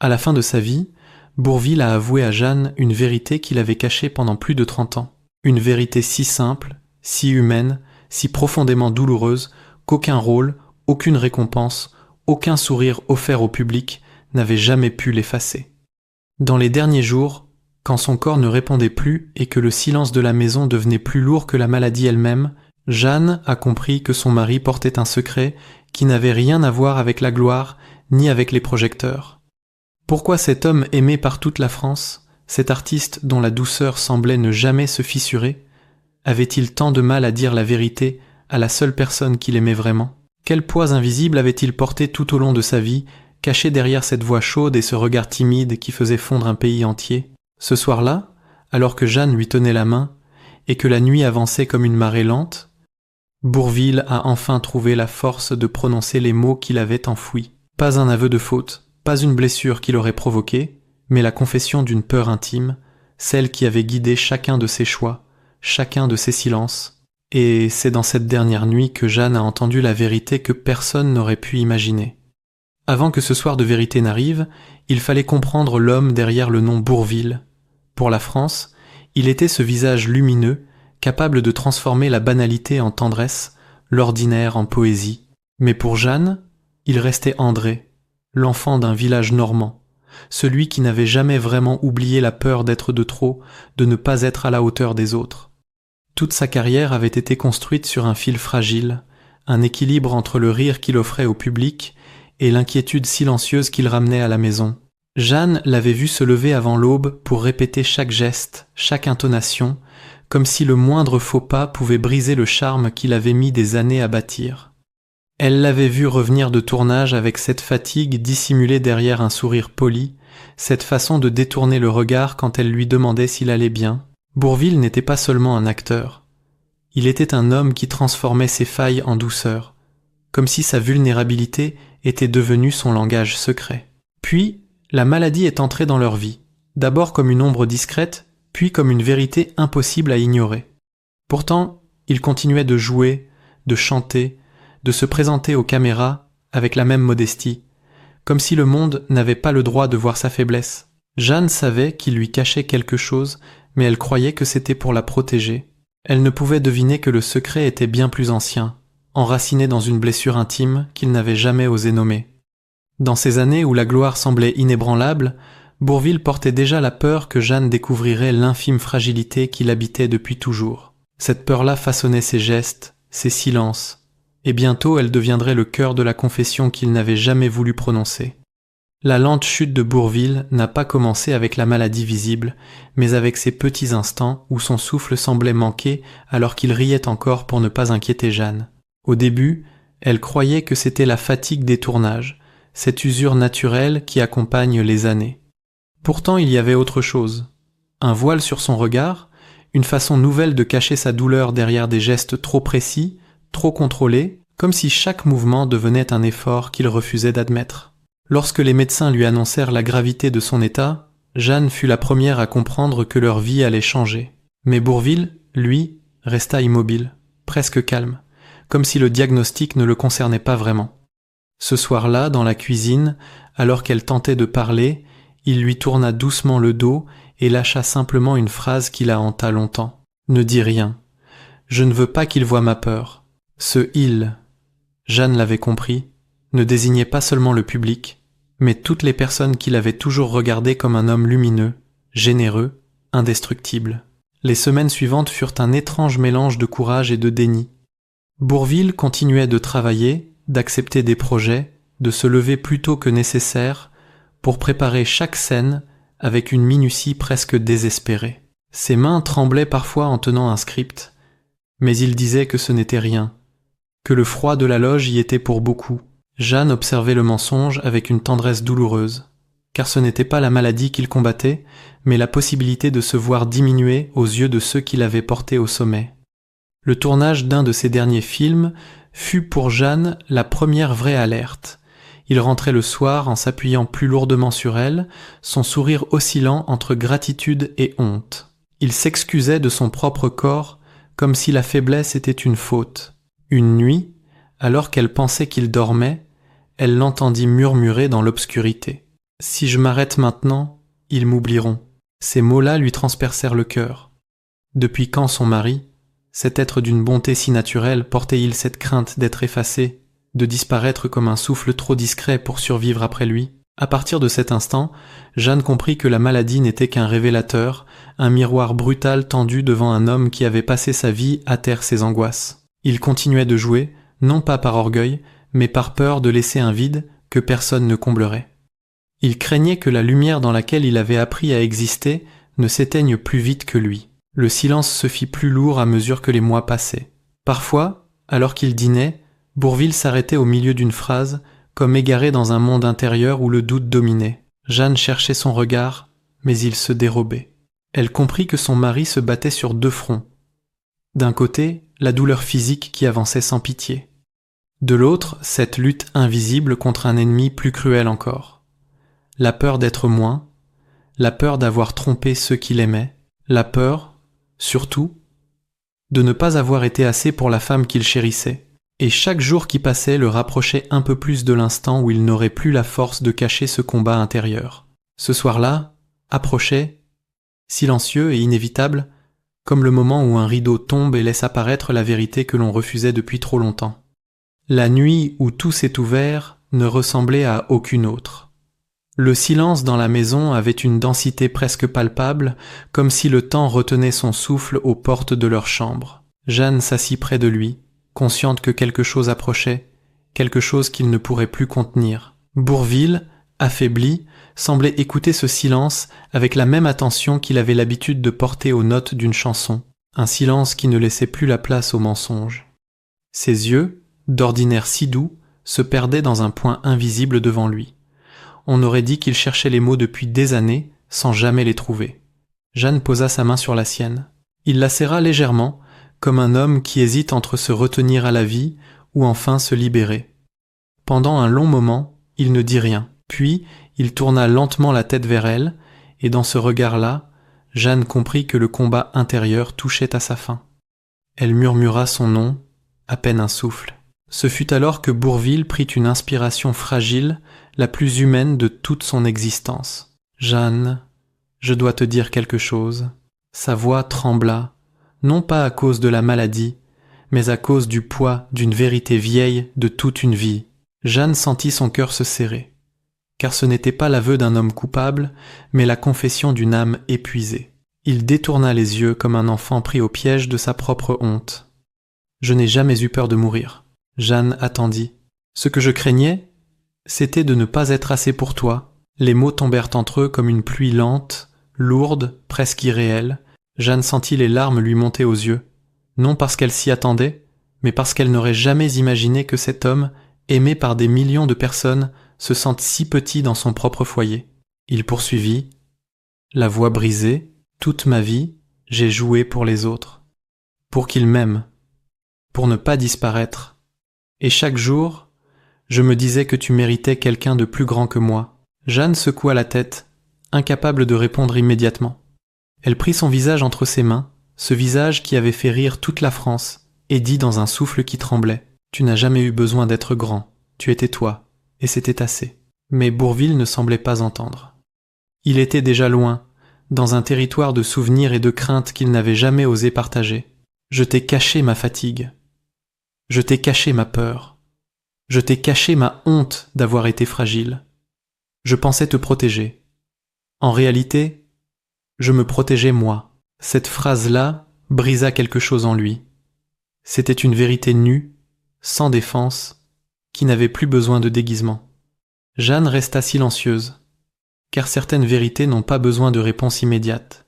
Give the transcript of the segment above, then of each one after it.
À la fin de sa vie, Bourvil a avoué à Jeanne une vérité qu'il avait cachée pendant plus de 30 ans. Une vérité si simple, si humaine, si profondément douloureuse qu'aucun rôle, aucune récompense, aucun sourire offert au public n'avait jamais pu l'effacer. Dans les derniers jours, quand son corps ne répondait plus et que le silence de la maison devenait plus lourd que la maladie elle-même, Jeanne a compris que son mari portait un secret qui n'avait rien à voir avec la gloire ni avec les projecteurs. Pourquoi cet homme aimé par toute la France, cet artiste dont la douceur semblait ne jamais se fissurer, avait-il tant de mal à dire la vérité à la seule personne qu'il aimait vraiment? Quel poids invisible avait-il porté tout au long de sa vie, caché derrière cette voix chaude et ce regard timide qui faisait fondre un pays entier? Ce soir-là, alors que Jeanne lui tenait la main et que la nuit avançait comme une marée lente, Bourvil a enfin trouvé la force de prononcer les mots qu'il avait enfouis. Pas un aveu de faute, pas une blessure qu'il aurait provoquée, mais la confession d'une peur intime, celle qui avait guidé chacun de ses choix, chacun de ses silences. Et c'est dans cette dernière nuit que Jeanne a entendu la vérité que personne n'aurait pu imaginer. Avant que ce soir de vérité n'arrive, il fallait comprendre l'homme derrière le nom Bourvil. Pour la France, il était ce visage lumineux, capable de transformer la banalité en tendresse, l'ordinaire en poésie. Mais pour Jeanne, il restait André, l'enfant d'un village normand, celui qui n'avait jamais vraiment oublié la peur d'être de trop, de ne pas être à la hauteur des autres. Toute sa carrière avait été construite sur un fil fragile, un équilibre entre le rire qu'il offrait au public et l'inquiétude silencieuse qu'il ramenait à la maison. Jeanne l'avait vu se lever avant l'aube pour répéter chaque geste, chaque intonation, comme si le moindre faux pas pouvait briser le charme qu'il avait mis des années à bâtir. Elle l'avait vu revenir de tournage avec cette fatigue dissimulée derrière un sourire poli, cette façon de détourner le regard quand elle lui demandait s'il allait bien. Bourvil n'était pas seulement un acteur. Il était un homme qui transformait ses failles en douceur, comme si sa vulnérabilité était devenue son langage secret. Puis, la maladie est entrée dans leur vie, d'abord comme une ombre discrète, puis comme une vérité impossible à ignorer. Pourtant, il continuait de jouer, de chanter, de se présenter aux caméras avec la même modestie, comme si le monde n'avait pas le droit de voir sa faiblesse. Jeanne savait qu'il lui cachait quelque chose, mais elle croyait que c'était pour la protéger. Elle ne pouvait deviner que le secret était bien plus ancien, enraciné dans une blessure intime qu'il n'avait jamais osé nommer. Dans ces années où la gloire semblait inébranlable, Bourvil portait déjà la peur que Jeanne découvrirait l'infime fragilité qui l'habitait depuis toujours. Cette peur-là façonnait ses gestes, ses silences, et bientôt elle deviendrait le cœur de la confession qu'il n'avait jamais voulu prononcer. La lente chute de Bourvil n'a pas commencé avec la maladie visible, mais avec ces petits instants où son souffle semblait manquer alors qu'il riait encore pour ne pas inquiéter Jeanne. Au début, elle croyait que c'était la fatigue des tournages, cette usure naturelle qui accompagne les années. Pourtant il y avait autre chose. Un voile sur son regard, une façon nouvelle de cacher sa douleur derrière des gestes trop précis, trop contrôlés, comme si chaque mouvement devenait un effort qu'il refusait d'admettre. Lorsque les médecins lui annoncèrent la gravité de son état, Jeanne fut la première à comprendre que leur vie allait changer. Mais Bourvil, lui, resta immobile, presque calme, comme si le diagnostic ne le concernait pas vraiment. Ce soir-là, dans la cuisine, alors qu'elle tentait de parler, il lui tourna doucement le dos et lâcha simplement une phrase qui la hanta longtemps. « Ne dis rien. Je ne veux pas qu'il voie ma peur. » Ce « il », Jeanne l'avait compris, ne désignait pas seulement le public, mais toutes les personnes qu'il avait toujours regardé comme un homme lumineux, généreux, indestructible. Les semaines suivantes furent un étrange mélange de courage et de déni. Bourvil continuait de travailler, d'accepter des projets, de se lever plus tôt que nécessaire, pour préparer chaque scène avec une minutie presque désespérée. Ses mains tremblaient parfois en tenant un script, mais il disait que ce n'était rien, que le froid de la loge y était pour beaucoup. Jeanne observait le mensonge avec une tendresse douloureuse, car ce n'était pas la maladie qu'il combattait, mais la possibilité de se voir diminuer aux yeux de ceux qui l'avaient porté au sommet. Le tournage d'un de ses derniers films fut pour Jeanne la première vraie alerte. Il rentrait le soir en s'appuyant plus lourdement sur elle, son sourire oscillant entre gratitude et honte. Il s'excusait de son propre corps, comme si la faiblesse était une faute. Une nuit, alors qu'elle pensait qu'il dormait, elle l'entendit murmurer dans l'obscurité. « Si je m'arrête maintenant, ils m'oublieront. Ces mots-là lui transpercèrent le cœur. Depuis quand son mari, cet être d'une bonté si naturelle, portait-il cette crainte d'être effacé, de disparaître comme un souffle trop discret pour survivre après lui? À partir de cet instant, Jeanne comprit que la maladie n'était qu'un révélateur, un miroir brutal tendu devant un homme qui avait passé sa vie à taire ses angoisses. Il continuait de jouer, non pas par orgueil, mais par peur de laisser un vide que personne ne comblerait. Il craignait que la lumière dans laquelle il avait appris à exister ne s'éteigne plus vite que lui. Le silence se fit plus lourd à mesure que les mois passaient. Parfois, alors qu'il dînait, Bourvil s'arrêtait au milieu d'une phrase, comme égaré dans un monde intérieur où le doute dominait. Jeanne cherchait son regard, mais il se dérobait. Elle comprit que son mari se battait sur deux fronts. D'un côté, la douleur physique qui avançait sans pitié. De l'autre, cette lutte invisible contre un ennemi plus cruel encore. La peur d'être moins, la peur d'avoir trompé ceux qu'il aimait, la peur, surtout, de ne pas avoir été assez pour la femme qu'il chérissait. Et chaque jour qui passait le rapprochait un peu plus de l'instant où il n'aurait plus la force de cacher ce combat intérieur. Ce soir-là, approchait, silencieux et inévitable, comme le moment où un rideau tombe et laisse apparaître la vérité que l'on refusait depuis trop longtemps. La nuit où tout s'est ouvert ne ressemblait à aucune autre. Le silence dans la maison avait une densité presque palpable, comme si le temps retenait son souffle aux portes de leur chambre. Jeanne s'assit près de lui, consciente que quelque chose approchait, quelque chose qu'il ne pourrait plus contenir. Bourvil, affaibli, semblait écouter ce silence avec la même attention qu'il avait l'habitude de porter aux notes d'une chanson, un silence qui ne laissait plus la place aux mensonges. Ses yeux, d'ordinaire si doux, se perdaient dans un point invisible devant lui. On aurait dit qu'il cherchait les mots depuis des années, sans jamais les trouver. Jeanne posa sa main sur la sienne. Il la serra légèrement, comme un homme qui hésite entre se retenir à la vie ou enfin se libérer. Pendant un long moment, il ne dit rien. Puis, il tourna lentement la tête vers elle, et dans ce regard-là, Jeanne comprit que le combat intérieur touchait à sa fin. Elle murmura son nom, à peine un souffle. Ce fut alors que Bourvil prit une inspiration fragile, la plus humaine de toute son existence. « Jeanne, je dois te dire quelque chose. » Sa voix trembla, non pas à cause de la maladie, mais à cause du poids d'une vérité vieille de toute une vie. Jeanne sentit son cœur se serrer, car ce n'était pas l'aveu d'un homme coupable, mais la confession d'une âme épuisée. Il détourna les yeux comme un enfant pris au piège de sa propre honte. « Je n'ai jamais eu peur de mourir. » Jeanne attendit. « Ce que je craignais, c'était de ne pas être assez pour toi. » Les mots tombèrent entre eux comme une pluie lente, lourde, presque irréelle. Jeanne sentit les larmes lui monter aux yeux, non parce qu'elle s'y attendait, mais parce qu'elle n'aurait jamais imaginé que cet homme, aimé par des millions de personnes, se sente si petit dans son propre foyer. Il poursuivit, la voix brisée, toute ma vie, j'ai joué pour les autres, pour qu'ils m'aiment, pour ne pas disparaître. Et chaque jour, je me disais que tu méritais quelqu'un de plus grand que moi. Jeanne secoua la tête, incapable de répondre immédiatement. Elle prit son visage entre ses mains, ce visage qui avait fait rire toute la France, et dit dans un souffle qui tremblait, « Tu n'as jamais eu besoin d'être grand, tu étais toi, et c'était assez. » Mais Bourvil ne semblait pas entendre. Il était déjà loin, dans un territoire de souvenirs et de craintes qu'il n'avait jamais osé partager. « Je t'ai caché ma fatigue. Je t'ai caché ma peur. Je t'ai caché ma honte d'avoir été fragile. Je pensais te protéger. En réalité, je me protégeais moi. » Cette phrase-là brisa quelque chose en lui. C'était une vérité nue, sans défense, qui n'avait plus besoin de déguisement. Jeanne resta silencieuse, car certaines vérités n'ont pas besoin de réponse immédiate.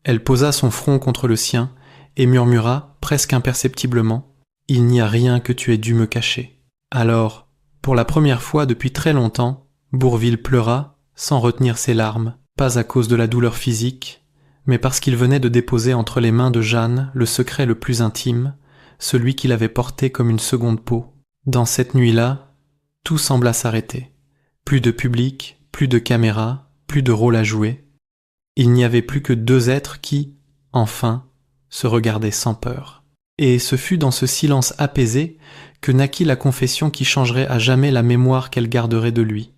Elle posa son front contre le sien et murmura, presque imperceptiblement, « Il n'y a rien que tu aies dû me cacher. » Alors, pour la première fois depuis très longtemps, Bourvil pleura, sans retenir ses larmes, pas à cause de la douleur physique, mais parce qu'il venait de déposer entre les mains de Jeanne le secret le plus intime, celui qu'il avait porté comme une seconde peau. Dans cette nuit-là, tout sembla s'arrêter. Plus de public, plus de caméra, plus de rôle à jouer. Il n'y avait plus que deux êtres qui, enfin, se regardaient sans peur. Et ce fut dans ce silence apaisé que naquit la confession qui changerait à jamais la mémoire qu'elle garderait de lui.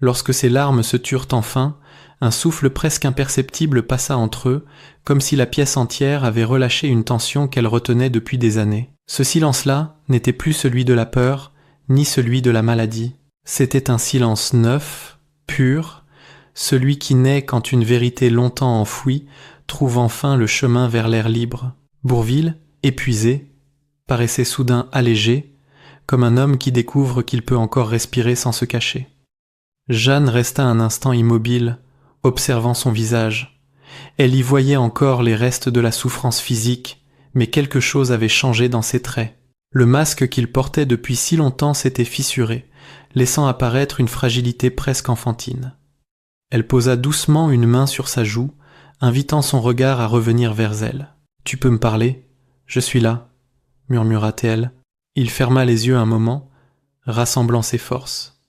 Lorsque ses larmes se turent enfin, un souffle presque imperceptible passa entre eux, comme si la pièce entière avait relâché une tension qu'elle retenait depuis des années. Ce silence-là n'était plus celui de la peur, ni celui de la maladie. C'était un silence neuf, pur, celui qui naît quand une vérité longtemps enfouie trouve enfin le chemin vers l'air libre. Bourvil, épuisé, paraissait soudain allégé, comme un homme qui découvre qu'il peut encore respirer sans se cacher. Jeanne resta un instant immobile, observant son visage. Elle y voyait encore les restes de la souffrance physique, mais quelque chose avait changé dans ses traits. Le masque qu'il portait depuis si longtemps s'était fissuré, laissant apparaître une fragilité presque enfantine. Elle posa doucement une main sur sa joue, invitant son regard à revenir vers elle. « Tu peux me parler ? Je suis là, » murmura-t-elle. Il ferma les yeux un moment, rassemblant ses forces.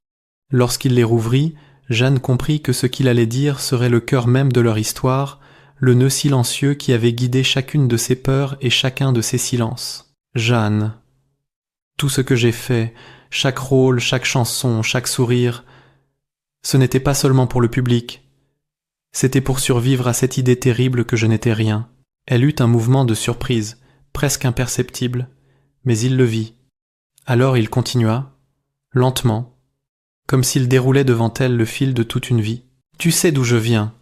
Lorsqu'il les rouvrit, Jeanne comprit que ce qu'il allait dire serait le cœur même de leur histoire, le nœud silencieux qui avait guidé chacune de ses peurs et chacun de ses silences. Jeanne. Tout ce que j'ai fait, chaque rôle, chaque chanson, chaque sourire, ce n'était pas seulement pour le public. C'était pour survivre à cette idée terrible que je n'étais rien. Elle eut un mouvement de surprise, presque imperceptible, mais il le vit. Alors il continua, lentement, comme s'il déroulait devant elle le fil de toute une vie. « Tu sais d'où je viens.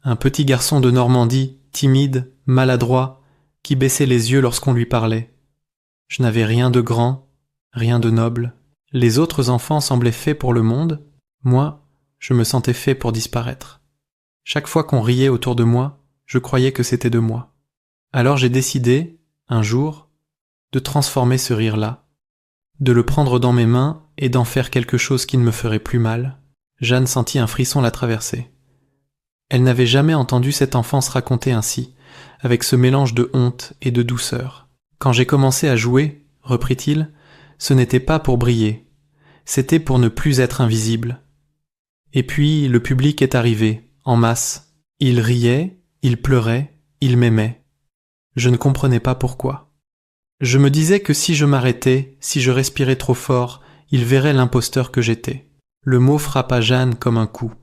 Un petit garçon de Normandie, timide, maladroit, qui baissait les yeux lorsqu'on lui parlait. Je n'avais rien de grand, rien de noble. Les autres enfants semblaient faits pour le monde. Moi, je me sentais fait pour disparaître. Chaque fois qu'on riait autour de moi, je croyais que c'était de moi. Alors j'ai décidé, un jour, de transformer ce rire-là, de le prendre dans mes mains et d'en faire quelque chose qui ne me ferait plus mal. » Jeanne sentit un frisson la traverser. Elle n'avait jamais entendu cette enfant se raconter ainsi, avec ce mélange de honte et de douceur. « Quand j'ai commencé à jouer, reprit-il, ce n'était pas pour briller, c'était pour ne plus être invisible. Et puis le public est arrivé, en masse. Il riait, il pleurait, il m'aimait. Je ne comprenais pas pourquoi. Je me disais que si je m'arrêtais, si je respirais trop fort, il verrait l'imposteur que j'étais. » Le mot frappa Jeanne comme un coup.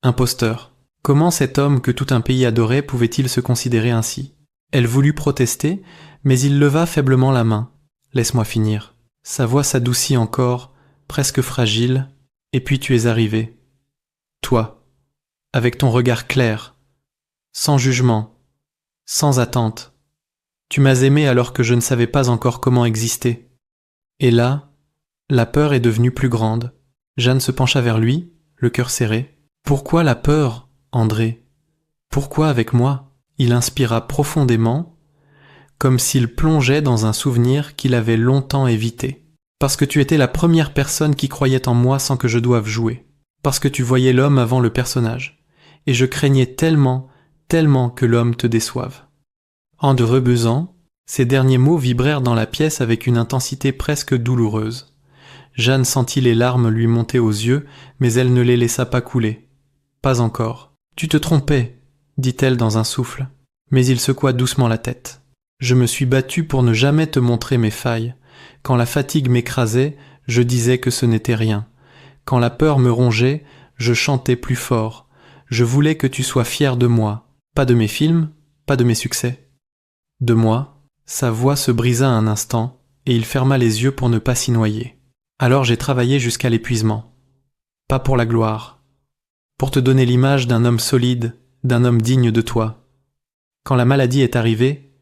Imposteur. Comment cet homme que tout un pays adorait pouvait-il se considérer ainsi ? Elle voulut protester, mais il leva faiblement la main. « Laisse-moi finir. » Sa voix s'adoucit encore, presque fragile, et puis tu es arrivé. Toi, avec ton regard clair, sans jugement, sans attente. Tu m'as aimé alors que je ne savais pas encore comment exister. Et là, la peur est devenue plus grande. Jeanne se pencha vers lui, le cœur serré. « Pourquoi la peur, André ? Pourquoi avec moi ?» Il inspira profondément, comme s'il plongeait dans un souvenir qu'il avait longtemps évité. « Parce que tu étais la première personne qui croyait en moi sans que je doive jouer. Parce que tu voyais l'homme avant le personnage. Et je craignais tellement, tellement que l'homme te déçoive. » En de rebesant, ces derniers mots vibrèrent dans la pièce avec une intensité presque douloureuse. Jeanne sentit les larmes lui monter aux yeux, mais elle ne les laissa pas couler. Pas encore. « Tu te trompais, » dit-elle dans un souffle, mais il secoua doucement la tête. « Je me suis battue pour ne jamais te montrer mes failles. Quand la fatigue m'écrasait, je disais que ce n'était rien. Quand la peur me rongeait, je chantais plus fort. Je voulais que tu sois fière de moi. Pas de mes films, pas de mes succès. De moi. » Sa voix se brisa un instant, et il ferma les yeux pour ne pas s'y noyer. Alors j'ai travaillé jusqu'à l'épuisement. Pas pour la gloire. Pour te donner l'image d'un homme solide, d'un homme digne de toi. Quand la maladie est arrivée,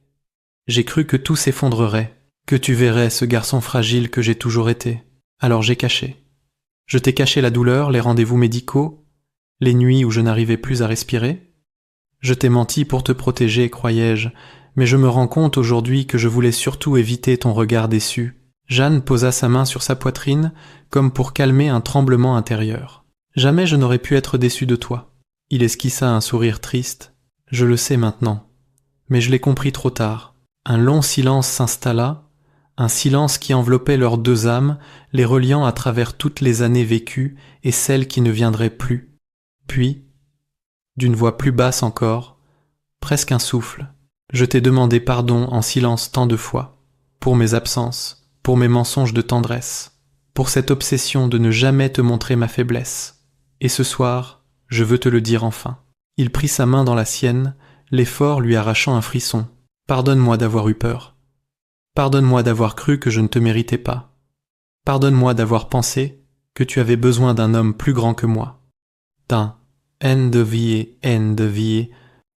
j'ai cru que tout s'effondrerait, que tu verrais ce garçon fragile que j'ai toujours été. Alors j'ai caché. Je t'ai caché la douleur, les rendez-vous médicaux, les nuits où je n'arrivais plus à respirer. Je t'ai menti pour te protéger, croyais-je, mais je me rends compte aujourd'hui que je voulais surtout éviter ton regard déçu. Jeanne posa sa main sur sa poitrine, comme pour calmer un tremblement intérieur. « Jamais je n'aurais pu être déçu de toi. » Il esquissa un sourire triste. « Je le sais maintenant. Mais je l'ai compris trop tard. » Un long silence s'installa, un silence qui enveloppait leurs deux âmes, les reliant à travers toutes les années vécues et celles qui ne viendraient plus. Puis, d'une voix plus basse encore, presque un souffle, « Je t'ai demandé pardon en silence tant de fois, pour mes absences. » Pour mes mensonges de tendresse, pour cette obsession de ne jamais te montrer ma faiblesse. et ce soir, je veux te le dire enfin. » Il prit sa main dans la sienne, l'effort lui arrachant un frisson. « Pardonne-moi d'avoir eu peur. Pardonne-moi d'avoir cru que je ne te méritais pas. Pardonne-moi d'avoir pensé que tu avais besoin d'un homme plus grand que moi. » D'un N de vie.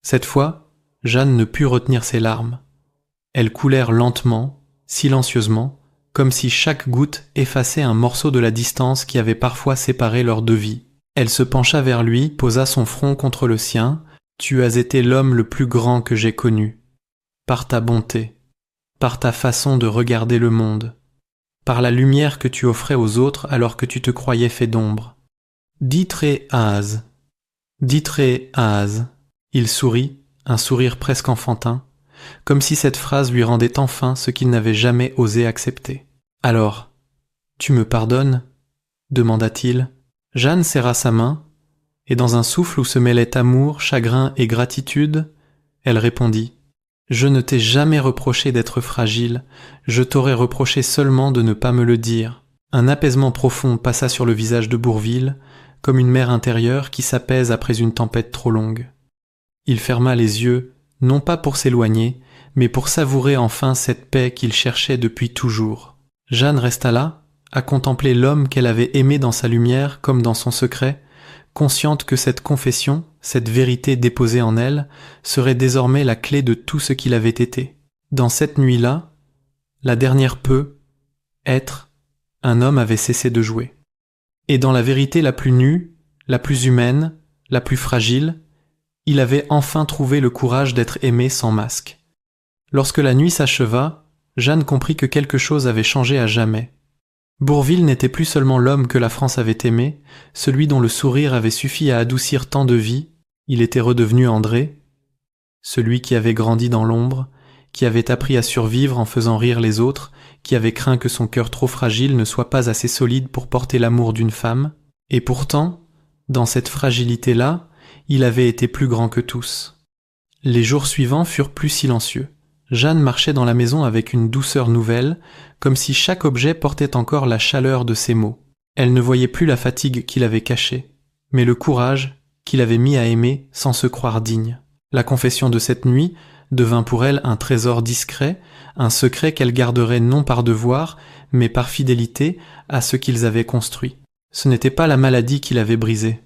Cette fois, Jeanne ne put retenir ses larmes. Elles coulèrent lentement, silencieusement, comme si chaque goutte effaçait un morceau de la distance qui avait parfois séparé leurs deux vies. Elle se pencha vers lui, posa son front contre le sien. « Tu as été l'homme le plus grand que j'ai connu. Par ta bonté, par ta façon de regarder le monde, par la lumière que tu offrais aux autres alors que tu te croyais fait d'ombre. Ditre az. Il sourit, un sourire presque enfantin, comme si cette phrase lui rendait enfin ce qu'il n'avait jamais osé accepter. « Alors, tu me pardonnes ?» demanda-t-il. Jeanne serra sa main, et dans un souffle où se mêlaient amour, chagrin et gratitude, elle répondit « Je ne t'ai jamais reproché d'être fragile, je t'aurais reproché seulement de ne pas me le dire. » Un apaisement profond passa sur le visage de Bourvil, comme une mer intérieure qui s'apaise après une tempête trop longue. Il ferma les yeux, non pas pour s'éloigner, mais pour savourer enfin cette paix qu'il cherchait depuis toujours. Jeanne resta là, à contempler l'homme qu'elle avait aimé dans sa lumière comme dans son secret, consciente que cette confession, cette vérité déposée en elle, serait désormais la clé de tout ce qu'il avait été. Dans cette nuit-là, la dernière être, un homme avait cessé de jouer. Et dans la vérité la plus nue, la plus humaine, la plus fragile, il avait enfin trouvé le courage d'être aimé sans masque. Lorsque la nuit s'acheva, Jeanne comprit que quelque chose avait changé à jamais. Bourvil n'était plus seulement l'homme que la France avait aimé, celui dont le sourire avait suffi à adoucir tant de vies, il était redevenu André, celui qui avait grandi dans l'ombre, qui avait appris à survivre en faisant rire les autres, qui avait craint que son cœur trop fragile ne soit pas assez solide pour porter l'amour d'une femme, et pourtant, dans cette fragilité-là, il avait été plus grand que tous. Les jours suivants furent plus silencieux. Jeanne marchait dans la maison avec une douceur nouvelle, comme si chaque objet portait encore la chaleur de ses mots. Elle ne voyait plus la fatigue qu'il avait cachée, mais le courage qu'il avait mis à aimer sans se croire digne. La confession de cette nuit devint pour elle un trésor discret, un secret qu'elle garderait non par devoir, mais par fidélité à ce qu'ils avaient construit. Ce n'était pas la maladie qui l'avait brisé.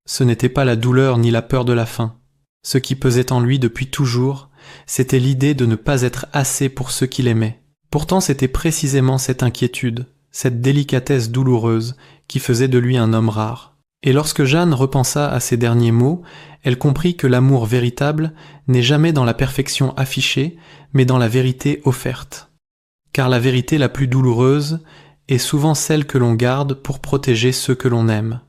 Ce n'était pas la douleur ni la peur de la faim. Ce qui pesait en lui depuis toujours, c'était l'idée de ne pas être assez pour ceux qu'il aimait. Pourtant c'était précisément cette inquiétude, cette délicatesse douloureuse qui faisait de lui un homme rare. Et lorsque Jeanne repensa à ces derniers mots, elle comprit que l'amour véritable n'est jamais dans la perfection affichée, mais dans la vérité offerte. Car la vérité la plus douloureuse est souvent celle que l'on garde pour protéger ceux que l'on aime.